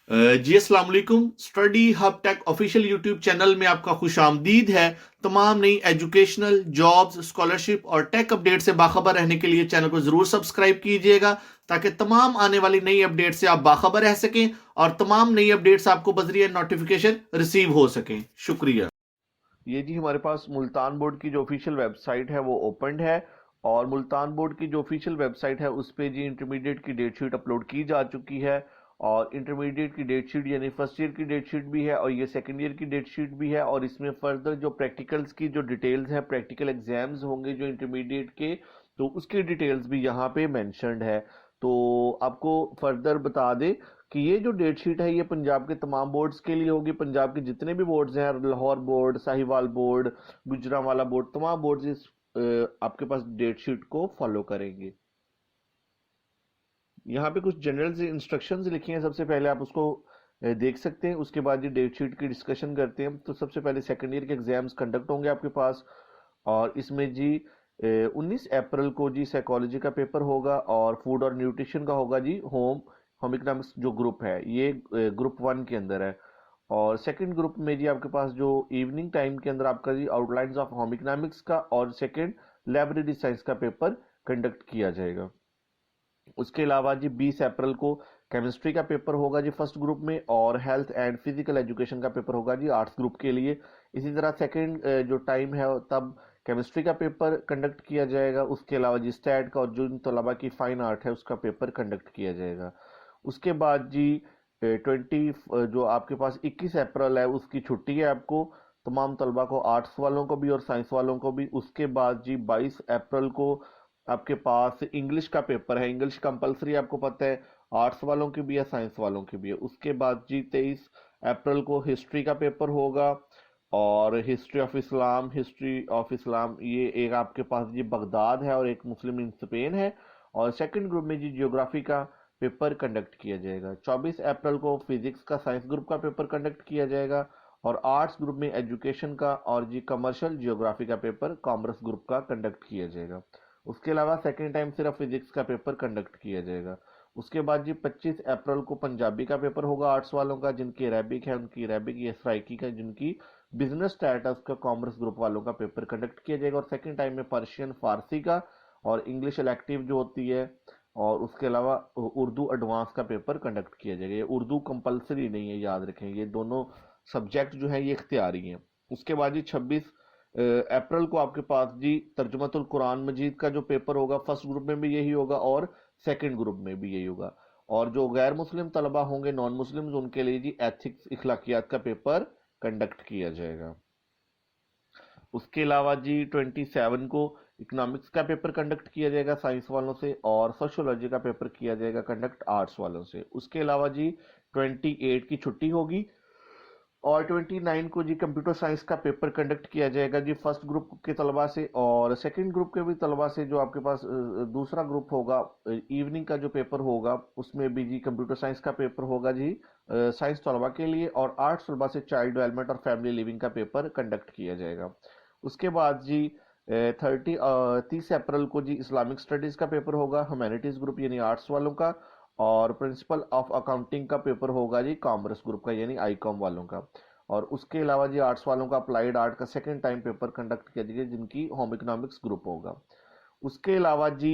जी अस्सलाम वालेकुम। Study hub tech official YouTube channel में आपका खुश आमदीद है। तमाम नई एजुकेशनल, जॉब्स, स्कॉलरशिप और टेक अपडेट से बाखबर रहने के लिए चैनल को जरूर सब्सक्राइब कीजिएगा, ताकि तमाम आने वाली नई अपडेट से आप बाखबर रह सकें और तमाम नई अपडेट्स आपको बजरिया नोटिफिकेशन रिसीव हो सकें। शुक्रिया। ये जी हमारे पास मुल्तान बोर्ड की जो ऑफिशियल वेबसाइट है वो ओपन है, और मुल्तान बोर्ड की जो ऑफिशियल वेबसाइट है उस पे जी इंटरमीडिएट की डेट शीट अपलोड की जा चुकी है। और इंटरमीडिएट की डेट शीट यानी फर्स्ट ईयर की डेट शीट भी है और ये सेकंड ईयर की डेट शीट भी है, और इसमें फर्दर जो प्रैक्टिकल्स की जो डिटेल्स है, प्रैक्टिकल एग्जाम्स होंगे जो इंटरमीडिएट के, तो उसकी डिटेल्स भी यहाँ पे मेंशन्ड है। तो आपको फर्दर बता दे कि ये जो डेट शीट है ये पंजाब के तमाम बोर्ड्स के लिए होगी। पंजाब के जितने भी बोर्ड्स हैं, Lahore board, Sahiwal board, Gujranwala board, तमाम बोर्ड्स इस आपके पास डेट शीट को फॉलो करेंगे। यहाँ पे कुछ जनरल से इंस्ट्रक्शंस लिखी हैं, सबसे पहले आप उसको देख सकते हैं। उसके बाद ये डेट शीट की डिस्कशन करते हैं। तो सबसे पहले सेकेंड ईयर के एग्जाम्स कंडक्ट होंगे आपके पास, और इसमें जी 19 अप्रैल को जी साइकोलॉजी का पेपर होगा, और फूड और न्यूट्रिशन का होगा जी होम इकोनॉमिक्स जो ग्रुप है ये ग्रुप 1 के अंदर है। और सेकंड ग्रुप में जी आपके पास जो इवनिंग टाइम के अंदर आपका जी आउटलाइंस ऑफ होम इकोनॉमिक्स का और सेकंड लाइब्रेरी साइंस का पेपर कंडक्ट किया जाएगा। उसके अलावा जी 20 अप्रैल को केमिस्ट्री का पेपर होगा जी फर्स्ट ग्रुप में, और हेल्थ एंड फिजिकल एजुकेशन का पेपर होगा जी आर्ट्स ग्रुप के लिए। इसी तरह सेकंड जो टाइम है तब केमिस्ट्री का पेपर कंडक्ट किया जाएगा। उसके अलावा जी स्टैट का और जो तलबा की फाइन आर्ट है उसका पेपर कंडक्ट किया जाएगा। उसके बाद जी 20 जो आपके पास 21 अप्रैल है उसकी छुट्टी है आपको, तमाम तलबा को, आर्ट्स वालों को भी और साइंस वालों को भी। उसके बाद जी 22 अप्रैल को आपके पास इंग्लिश का पेपर है। इंग्लिश कंपलसरी आपको पता है, आर्ट्स वालों की भी है, साइंस वालों की भी है। उसके बाद जी 23 अप्रैल को हिस्ट्री का पेपर होगा, और हिस्ट्री ऑफ इस्लाम ये एक आपके पास जी बगदाद है और एक मुस्लिम इन स्पेन है। और सेकंड ग्रुप में जी जियोग्राफी का पेपर कंडक्ट किया जाएगा। 24 अप्रैल को फिजिक्स का साइंस ग्रुप का पेपर कंडक्ट किया जाएगा, और आर्ट्स ग्रुप में एजुकेशन का और जी कमर्शियल जियोग्राफी का पेपर कॉमर्स ग्रुप का कंडक्ट किया जाएगा। उसके अलावा सेकेंड टाइम सिर्फ फिजिक्स का पेपर कंडक्ट किया जाएगा। उसके बाद जी 25 अप्रैल को पंजाबी का पेपर होगा आर्ट्स वालों का, जिनकी अरेबिक है उनकी अरेबिक, या सराइकी का जिनकी बिजनेस स्टेटस का कॉमर्स ग्रुप वालों का पेपर कंडक्ट किया जाएगा। और सेकेंड टाइम में पर्शियन फारसी का और इंग्लिश इलेक्टिव जो होती है, और उसके अलावा उर्दू एडवांस का पेपर कंडक्ट किया जाएगा। ये उर्दू कंपलसरी नहीं है, याद रखें, ये दोनों सब्जेक्ट जो है ये इख्तियारी हैं। उसके बाद जी 26 अप्रैल को आपके पास जी तर्जुमतुल कुरान मजीद का जो पेपर होगा, फर्स्ट ग्रुप में भी यही होगा और सेकंड ग्रुप में भी यही होगा। और जो गैर मुस्लिम तलबा होंगे, नॉन मुस्लिम, उनके लिए जी एथिक्स इखलाकियात का पेपर कंडक्ट किया जाएगा। उसके अलावा जी 27 को इकोनॉमिक्स का पेपर कंडक्ट किया जाएगा साइंस वालों से, और सोशियोलॉजी का पेपर किया जाएगा कंडक्ट आर्ट्स वालों से। उसके अलावा जी 28 की छुट्टी होगी, और 29 को जी कंप्यूटर साइंस का पेपर कंडक्ट किया जाएगा जी फर्स्ट ग्रुप के तलबा से और सेकंड ग्रुप के भी तलबा से। जो आपके पास दूसरा ग्रुप होगा, इवनिंग का जो पेपर होगा उसमें भी जी कंप्यूटर साइंस का पेपर होगा जी साइंस तलबा के लिए, और आर्ट्स तलबा से चाइल्ड डेवलपमेंट और फैमिली लिविंग का पेपर कंडक्ट किया जाएगा। उसके बाद जी 30 अप्रैल को जी इस्लामिक स्टडीज का पेपर होगा ह्यूमैनिटीज ग्रुप यानी आर्ट्स वालों का, और प्रिंसिपल ऑफ अकाउंटिंग का पेपर होगा जी कॉमर्स ग्रुप का यानी आईकॉम वालों का। और उसके अलावा जी आर्ट्स वालों का अप्लाइड आर्ट का सेकंड टाइम पेपर कंडक्ट किया जाएगा जिनकी होम इकोनॉमिक्स ग्रुप होगा। उसके अलावा जी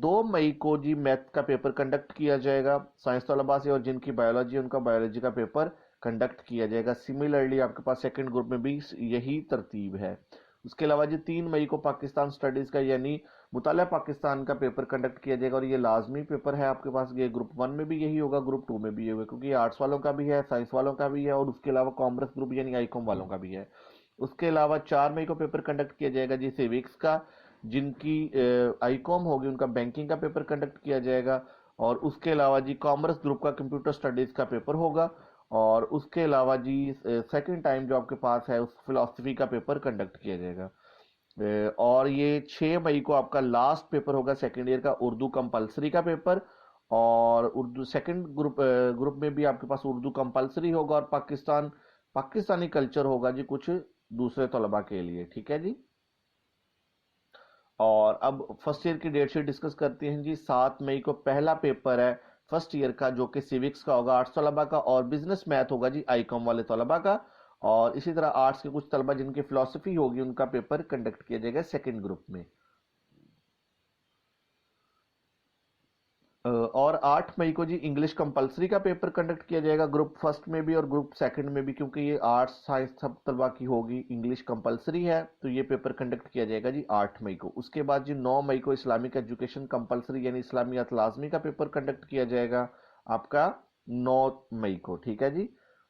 2 मई को जी मैथ का पेपर कंडक्ट किया जाएगा साइंस तलबा से, और जिनकी बायोलॉजी उनका बायोलॉजी का पेपर कंडक्ट किया जाएगा। सिमिलरली आपके पास सेकंड ग्रुप में भी यही तरतीब है। उसके अलावा जी 3 मई को पाकिस्तान स्टडीज का यानी मुताला पाकिस्तान का पेपर कंडक्ट किया जाएगा, और ये लाजमी पेपर है आपके पास। ये ग्रुप 1 में भी यही होगा, ग्रुप 2 में भी यही होगा, क्योंकि आर्ट्स वालों का भी है, साइंस वालों का भी है, और उसके अलावा कॉमर्स ग्रुप यानी आईकॉम वालों का भी है। उसके अलावा 4 मई को पेपर कंडक्ट किया जाएगा जी सिविक्स का, जिनकी आईकॉम होगी उनका बैंकिंग का पेपर कंडक्ट किया जाएगा। और उसके अलावा जी कॉमर्स ग्रुप का कंप्यूटर स्टडीज का पेपर होगा, और उसके अलावा जी सेकंड टाइम जो आपके पास है उस फिलोसफी का पेपर कंडक्ट किया जाएगा। और ये 6 मई को आपका लास्ट पेपर होगा सेकेंड ईयर का उर्दू कंपलसरी का पेपर, और उर्दू सेकंड ग्रुप में भी आपके पास उर्दू कंपलसरी होगा, और पाकिस्तानी कल्चर होगा जी कुछ दूसरे तलबा के लिए। ठीक है जी। और अब फर्स्ट ईयर की डेट शीट डिस्कस करते हैं जी। 7 मई को पहला पेपर है फर्स्ट ईयर का, जो कि सिविक्स का होगा आर्ट्स तलबा का, और बिजनेस मैथ होगा जी आईकॉम वाले तलबा का। और इसी तरह आर्ट्स के कुछ तलबा जिनकी फिलोसफी होगी उनका पेपर कंडक्ट किया जाएगा सेकेंड ग्रुप में। और 8 मई को जी इंग्लिश कंपलसरी का पेपर कंडक्ट किया जाएगा, ग्रुप फर्स्ट में भी और ग्रुप सेकंड में भी, क्योंकि ये आर्ट्स साइंस सब तलबा की होगी, इंग्लिश कंपलसरी है, तो ये पेपर कंडक्ट किया जाएगा जी 8 मई को। उसके बाद जी 9 मई को इस्लामिक एजुकेशन कंपलसरी यानी इस्लामियात लाजमी का पेपर कंडक्ट किया जाएगा आपका 9 मई को, ठीक है जी।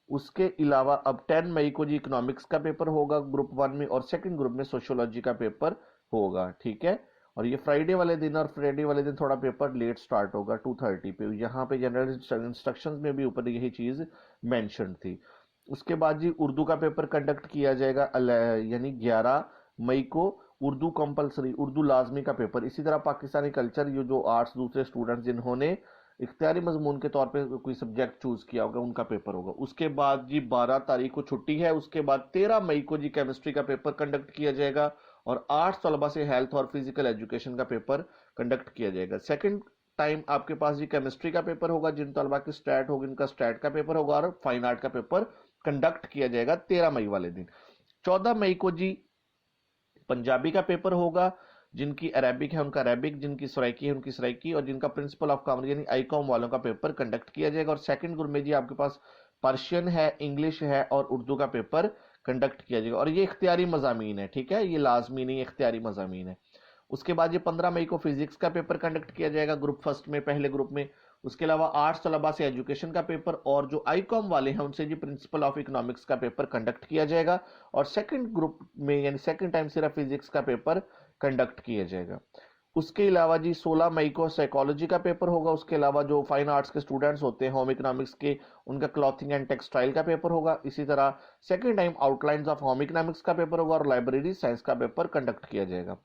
उसके अलावा अब 10 मई को जी इकोनॉमिक्स का पेपर होगा ग्रुप 1 में, और सेकंड ग्रुप में सोशियोलॉजी का पेपर होगा, ठीक है। और ये फ्राइडे वाले दिन, और फ्राइडे वाले दिन थोड़ा पेपर लेट स्टार्ट होगा 2:30 पे, यहाँ पे जनरल इंस्ट्रक्शंस में भी ऊपर यही चीज मेंशन थी। उसके बाद जी उर्दू का पेपर कंडक्ट किया जाएगा यानी 11 मई को उर्दू कंपलसरी, उर्दू लाजमी का पेपर। इसी तरह पाकिस्तानी कल्चर, ये जो आर्ट्स दूसरे स्टूडेंट्स जिन्होंने इख्तियारी मजमून के तौर पे कोई सब्जेक्ट चूज किया होगा उनका पेपर होगा। उसके बाद जी 12 तारीख को छुट्टी है। उसके बाद 13 मई को जी केमिस्ट्री का पेपर कंडक्ट किया जाएगा, और 8 तलबा से हेल्थ और फिजिकल एजुकेशन का पेपर कंडक्ट किया जाएगा। सेकंड टाइम आपके पास जी केमिस्ट्री का पेपर होगा, जिन तलबा की स्टैट होगी उनका स्टैट का पेपर होगा, और फाइन आर्ट का पेपर कंडक्ट किया जाएगा 13 मई वाले दिन। 14 मई को जी पंजाबी का पेपर होगा, जिनकी अरेबिक है उनका अरेबिक, जिनकी सराइकी है उनकी सराइकी, और जिनका प्रिंसिपल ऑफ कॉमर्स यानी आईकॉम वालों का पेपर कंडक्ट किया जाएगा। और सेकंड ग्रुप में जी आपके पास पर्शियन है, इंग्लिश है और उर्दू का पेपर कंडक्ट किया जाएगा, और ये इख्तियारी मजामीन है, ठीक है, ये लाजमी नहीं, इख्तियारी मजामीन है। उसके बाद ये 15 मई को फिजिक्स का पेपर कंडक्ट किया जाएगा ग्रुप फर्स्ट में, पहले ग्रुप में। उसके अलावा आर्ट्स तलबा से एजुकेशन का पेपर, और जो आईकॉम वाले हैं उनसे जी प्रिंसिपल ऑफ इकोनॉमिक्स का पेपर कंडक्ट किया जाएगा, और सेकंड ग्रुप में यानी सेकंड टाइम सिर्फ फिजिक्स का पेपर कंडक्ट किया जाएगा। उसके अलावा जी 16 मई को साइकोलॉजी का पेपर होगा। उसके अलावा जो फाइन आर्ट्स के स्टूडेंट्स होते हैं होम इकोनॉमिक्स के, उनका क्लॉथिंग एंड टेक्सटाइल का पेपर होगा। इसी तरह second time outlines of home economics का पेपर होगा, और लाइब्रेरी साइंस का पेपर कंडक्ट किया जाएगा।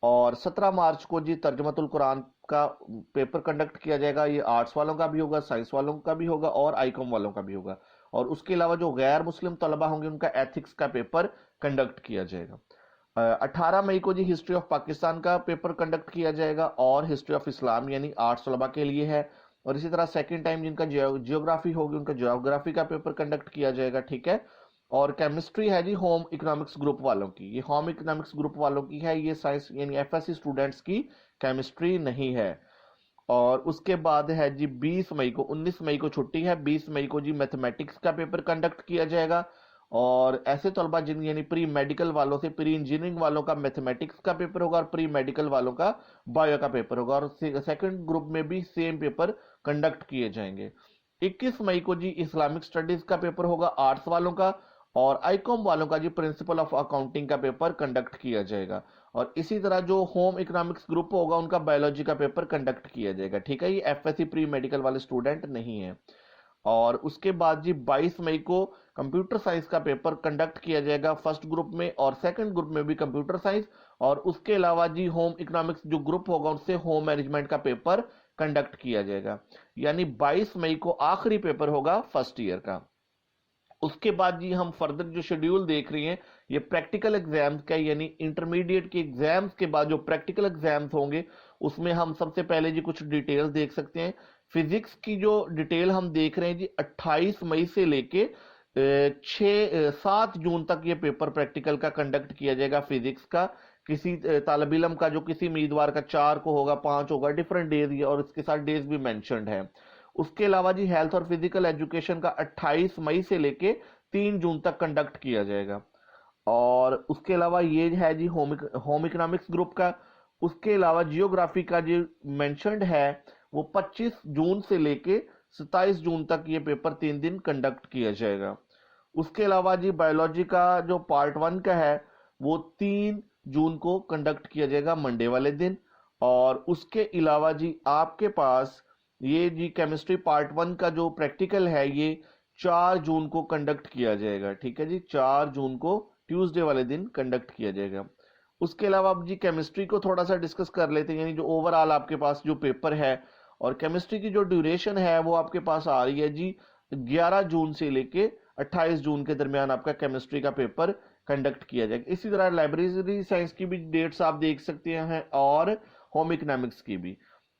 और 17 मार्च को जी तर्जुमतुल कुरान का पेपर कंडक्ट किया जाएगा, ये आर्ट्स वालों का भी होगा, साइंस वालों का भी होगा, और आईकॉम वालों का भी होगा। और उसके अलावा जो गैर मुस्लिम तलबा होंगे उनका एथिक्स का पेपर कंडक्ट किया जाएगा। 18 मई को जी हिस्ट्री ऑफ पाकिस्तान का पेपर कंडक्ट किया जाएगा, और हिस्ट्री ऑफ इस्लाम यानी आर्ट्स तलबा के लिए है। और इसी तरह सेकंड टाइम जिनका जियोग्राफी होगी उनका जियोग्राफी का पेपर कंडक्ट किया जाएगा, ठीक है। और केमिस्ट्री है जी होम इकोनॉमिक्स ग्रुप वालों की, ये होम इकोनॉमिक्स ग्रुप वालों की है, ये साइंस यानी एफएससी स्टूडेंट्स की केमिस्ट्री नहीं है। और उसके बाद है जी 20 मई को, 19 मई को छुट्टी है, 20 मई को जी मैथमेटिक्स का पेपर कंडक्ट किया जाएगा। और ऐसे तलबा जिन यानी प्री मेडिकल वालों से प्री इंजीनियरिंग वालों का मैथमेटिक्स का पेपर होगा, और प्री मेडिकल वालों का बायो का पेपर होगा, और सेकंड ग्रुप में भी सेम पेपर कंडक्ट किए जाएंगे। 21 मई को जी इस्लामिक स्टडीज का पेपर होगा आर्ट्स वालों का, और आईकॉम वालों का जी प्रिंसिपल ऑफ अकाउंटिंग का पेपर कंडक्ट किया जाएगा। और इसी तरह जो होम इकोनॉमिक्स ग्रुप होगा उनका बायोलॉजी का पेपर कंडक्ट किया जाएगा, ठीक है, ये एफएससी प्री मेडिकल वाले स्टूडेंट नहीं है। और उसके बाद जी 22 मई को कंप्यूटर साइंस का पेपर कंडक्ट किया जाएगा फर्स्ट ग्रुप में, और सेकंड ग्रुप में भी कंप्यूटर साइंस। और उसके अलावा जी होम इकोनॉमिक्स जो ग्रुप होगा उससे होम मैनेजमेंट का पेपर कंडक्ट किया जाएगा, यानी 22 मई को आखिरी पेपर होगा फर्स्ट ईयर का। उसके बाद जी हम फर्दर जो शेड्यूल देख रहे हैं ये प्रैक्टिकल एग्जाम्स का, यानी इंटरमीडिएट के एग्जाम्स के बाद जो प्रैक्टिकल एग्जाम्स होंगे उसमें हम सबसे पहले जी कुछ डिटेल्स देख सकते हैं। फिजिक्स की जो डिटेल हम देख रहे हैं जी 28 मई से लेके 7 जून तक ये पेपर प्रैक्टिकल का कंडक्ट किया जाएगा फिजिक्स का। किसी तालिब इल्म का जो किसी उम्मीदवार का 4 को होगा, 5 होगा, डिफरेंट डेज, और इसके साथ डेज भी मेंशन्ड है। उसके अलावा जी हेल्थ और फिजिकल एजुकेशन का 28 मई से लेके 3 जून तक कंडक्ट किया जाएगा। और उसके अलावा ये है जी होम इकोनॉमिक्स ग्रुप का। उसके अलावा जियोग्राफी का जो मेंशन्ड है वो 25 जून से लेके 27 जून तक ये पेपर 3 दिन कंडक्ट किया जाएगा। उसके अलावा जी बायोलॉजी का जो पार्ट 1 का है वो 3 जून को कंडक्ट किया जाएगा मंडे वाले दिन। और उसके अलावा जी आपके पास ये जी केमिस्ट्री पार्ट 1 का जो प्रैक्टिकल है ये 4 जून को कंडक्ट किया जाएगा, ठीक है जी, 4 जून को ट्यूसडे वाले दिन कंडक्ट किया जाएगा। उसके अलावा अब जी केमिस्ट्री को थोड़ा सा डिस्कस कर लेते हैं, यानी जो ओवरऑल आपके पास जो पेपर है, और केमिस्ट्री की जो ड्यूरेशन है वो आपके पास आ रही है जी 11 जून से लेके 28 जून के दरमियान आपका केमिस्ट्री का पेपर कंडक्ट किया जाएगा। इसी तरह लाइब्रेरी साइंस की भी डेट्स आप देख सकते हैं, और होम इकोनॉमिक्स की भी,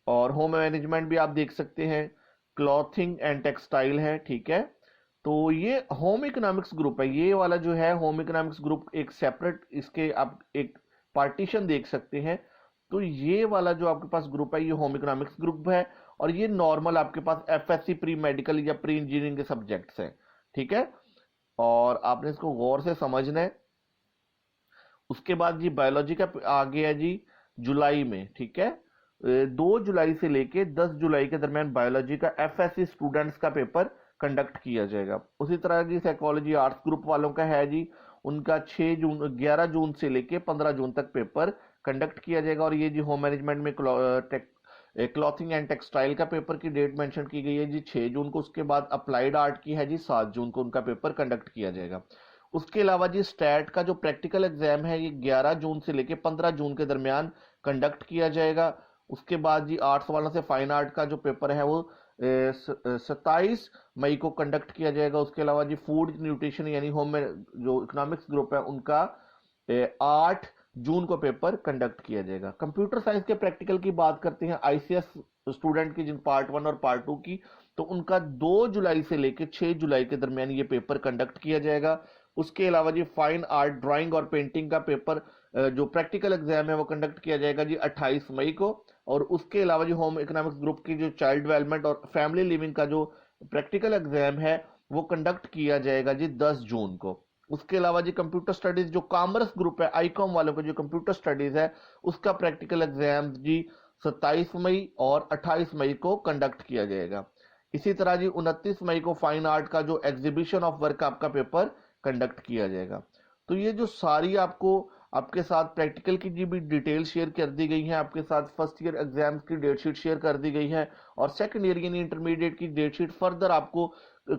और होम मैनेजमेंट भी आप देख सकते हैं। क्लॉथिंग एंड टेक्सटाइल है, ठीक है। तो ये होम इकोनॉमिक्स ग्रुप है, ये वाला जो है होम इकोनॉमिक्स ग्रुप एक सेपरेट, इसके आप एक पार्टीशन देख सकते हैं। तो ये वाला जो आपके पास ग्रुप है ये होम इकोनॉमिक्स ग्रुप है, और ये नॉर्मल आपके पास एफएससी प्री मेडिकल या प्री इंजीनियरिंग के सब्जेक्ट्स हैं, ठीक है। और आपने इसको गौर से समझना है। उसके बाद जी बायोलॉजी का आ गया जी जुलाई में, ठीक है। 2 जुलाई से लेके 10 जुलाई के दरमियान बायोलॉजी का एफएससी स्टूडेंट्स का पेपर कंडक्ट किया जाएगा। उसी तरह जी साइकोलॉजी आर्ट्स ग्रुप वालों का है जी, उनका 11 जून से लेके 15 जून तक पेपर कंडक्ट किया जाएगा। और ये जी होम मैनेजमेंट में क्लॉथिंग एंड टेक्सटाइल का पेपर की डेट मेंशन की गई है जी 6 जून को। उसके बाद अप्लाइड आर्ट की है जी 7 जून को उनका पेपर कंडक्ट किया जाएगा। उसके अलावा जी स्टैट का जो प्रैक्टिकल एग्जाम है ये 11 जून से लेके 15 जून के दरमियान कंडक्ट किया जाएगा। उसके बाद जी आर्ट्स वालों से फाइन आर्ट का जो पेपर है वो 27 मई को कंडक्ट किया जाएगा। उसके अलावा जी फूड न्यूट्रिशन यानी होम में जो इकोनॉमिक्स ग्रुप है उनका 8 जून को पेपर कंडक्ट किया जाएगा। कंप्यूटर साइंस के प्रैक्टिकल की बात करते हैं आईसीएस स्टूडेंट की, जिन पार्ट 1 और पार्ट 2 की, तो उनका 2 जुलाई से लेकर 6 जुलाई के दरमियान ये पेपर कंडक्ट किया जाएगा। उसके अलावा जी फाइन आर्ट ड्राइंग और पेंटिंग का पेपर जो प्रैक्टिकल एग्जाम है वो कंडक्ट किया जाएगा जी 28 मई को। और उसके अलावा जी होम इकोनॉमिक्स ग्रुप की जो चाइल्ड डेवलपमेंट और फैमिली लिविंग का जो प्रैक्टिकल एग्जाम है वो कंडक्ट किया जाएगा जी 10 जून को। उसके अलावा जी कंप्यूटर स्टडीज जो कॉमर्स ग्रुप है आईकॉम वालों का जो कंप्यूटर स्टडीज है उसका प्रैक्टिकल एग्जाम जी 27 मई और 28 मई को कंडक्ट किया जाएगा। इसी तरह जी 29 मई को फाइन आर्ट का जो एग्जीबिशन ऑफ वर्क आपका पेपर कंडक्ट किया जाएगा। तो ये जो सारी आपको आपके साथ प्रैक्टिकल की जी भी डिटेल शेयर कर दी गई है, आपके साथ फर्स्ट ईयर एग्जाम्स की डेट शीट शेयर कर दी गई है, और सेकंड ईयर यानी इंटरमीडिएट की डेट शीट फर्दर आपको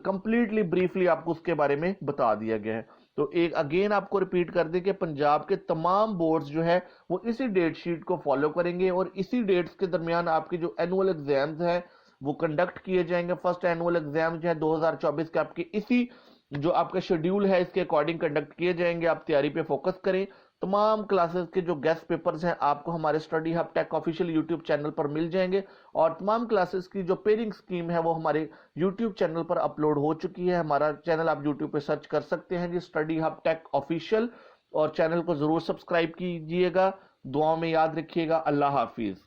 कंप्लीटली ब्रीफली आपको उसके बारे में बता दिया गया है। तो एक अगेन आपको रिपीट कर दें कि पंजाब के तमाम बोर्ड्स जो है वो इसी डेट शीट को फॉलो करेंगे, और इसी डेट्स के दरमियान आपके जो एनुअल एग्जाम्स हैं वो कंडक्ट किए जाएंगे। फर्स्ट एनुअल एग्जाम जो है 2024 के आपके इसी जो आपका शेड्यूल है इसके अकॉर्डिंग कंडक्ट किए जाएंगे। आप तैयारी पे फोकस करें। तमाम क्लासेस के जो गेस्ट पेपर्स हैं आपको हमारे study hub tech official YouTube channel पर मिल जाएंगे, और तमाम क्लासेस की जो पेयरिंग स्कीम है वो हमारे यूट्यूब चैनल पर अपलोड हो चुकी है। हमारा चैनल आप यूट्यूब पे सर्च कर सकते हैं जी स्टडी हब टेक ऑफिशियल, और चैनल को जरूर सब्सक्राइब कीजिएगा। दुआओं में याद रखिएगा। अल्लाह हाफिज।